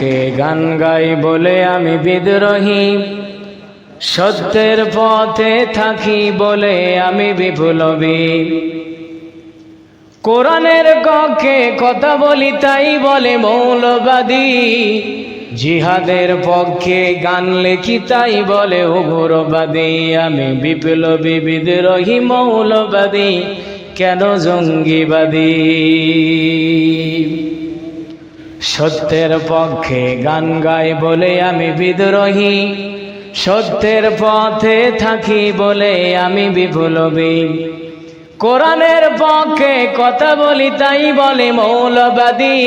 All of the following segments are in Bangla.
পক্ষে গান গাই বলে আমি বিদ্রোহী, সত্যের পথে থাকি বলে আমি বিপ্লবী। কোরআনের পক্ষে কথা বলি তাই বলে মৌলবাদী, জিহাদের পক্ষে গান লেখি তাই বলে উগ্রবাদী। আমি বিপ্লবী, বিদ্রোহী, মৌলবাদী, কেন জঙ্গিবাদী? সত্যের পক্ষে গান গাই বলে আমি বিদ্রোহী, সত্যের পথে থাকি বলে আমি বিপ্লবী। কোরআনের পক্ষে কথা বলি তাই বলে মৌলবাদী,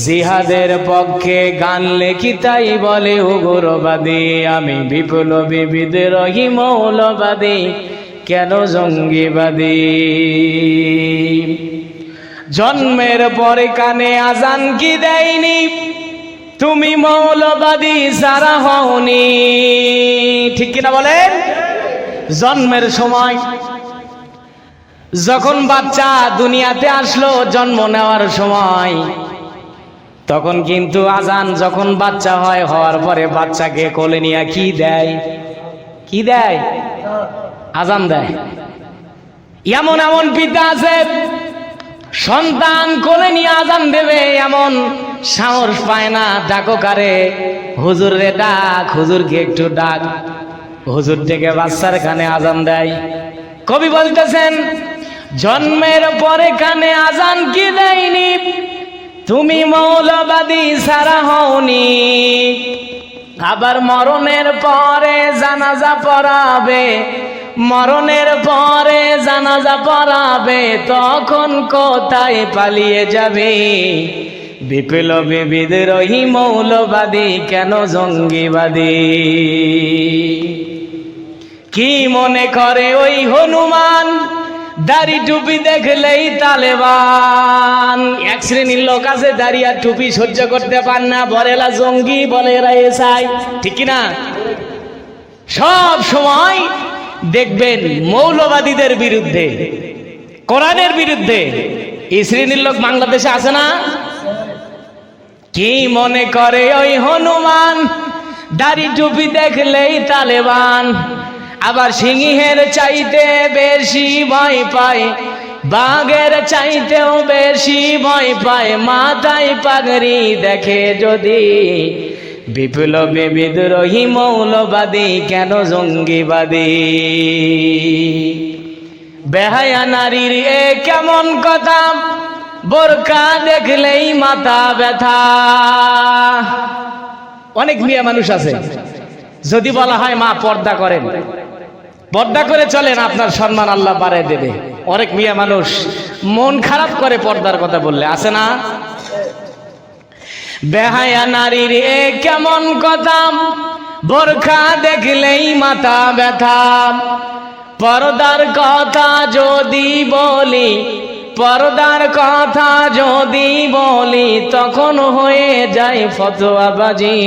জিহাদের পক্ষে গান লেখি তাই বলে উগ্রবাদী। আমি বিপ্লবী, বিদ্রোহী, মৌলবাদী, কেন জঙ্গিবাদী? জন্মের পরে কানে আজান কি দেয়নি, তুমি মৌলবাদী যারা হওনি। ঠিক কিনা বলেন? জন্মের সময় যখন বাচ্চা দুনিয়াতে আসলো, জন্ম নেওয়ার সময় তখন কিন্তু আজান, যখন বাচ্চা হয়, হওয়ার পরে বাচ্চাকে কোলে নিয়ে কি দেয়? কি দেয়? আজান দেয়। এমন এমন পিতা আছে, সন্তান কোলে নিয়ে আজান দেবে, এমন সাহস পায় না। ডাকো কারে? হুজুর রে ডাক, হুজুরকে একটু ডাক। হুজুর থেকে বাচ্চার কানে আজান দেয়। কবি বলতেছেন, জন্মের পরে কানে আজান কি দেয়নি, তুমি মৌলবাদী ছাড়া হওনি। আবার মরণের পরে জানাজা পড়াবে, মরণের পরে জানাজা পড়াবে, তখন কোথায় পালিয়ে যাবে? বিপ্লবী, বিদ্রোহী, মৌলবাদী, কেন জঙ্গিবাদী? কি মনে করে ওই হনুমান, দাড়ি টুপি দেখলেই তালেবান? এক শ্রেণীর লোক আছে দাড়ি আর টুপি সহ্য করতে পার না, বলেলা জঙ্গি, বলে এরা এসআই। ঠিক কিনা? সব সময় দেখবেন মৌলবাদীদের বিরুদ্ধে, কোরআনের বিরুদ্ধে এই শ্রেণীর লোক বাংলাদেশে আছে না? কি মনে করে ওই হনুমান, দাড়ি টুপি দেখলেই তালেবান? আবার সিংহের চাইতে বেশি ভয় পায়, বাঘের চাইতেও বেশি ভয় পায়, মাথায় পাগড়ি দেখে যদি। বিপ্লবী, বিদ্রোহী, মৌলবাদী, কেন জঙ্গিবাদী? বেহায়া নারীর এ কেমন কথা, বোরকা দেখলেই মাথা ব্যথা। অনেক মেয়ে মানুষ আছে, যদি বলা হয় মা পর্দা করেন, পর্দা করে চলেন, আপনার সম্মান আল্লাহ বাড়ায় দেবে। অনেক মেয়ে মানুষ মন খারাপ করে পর্দার কথা বললে, আছে না? বেহায়া নারীর এ কেমন কথা, বোরখা দেখলেই মাথা ব্যথা। পর্দার কথা যদি বলি, পর্দার কথা যদি বলি, তখন হয়ে যায় ফতোয়াবাজি।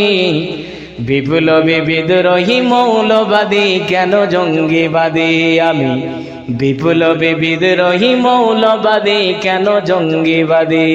বিপ্লবী, বিদ্রোহী, মৌলবাদী, কেন জঙ্গিবাদী? আমি বিপ্লবী, বিদ্রোহী, মৌলবাদী, কেন জঙ্গিবাদী?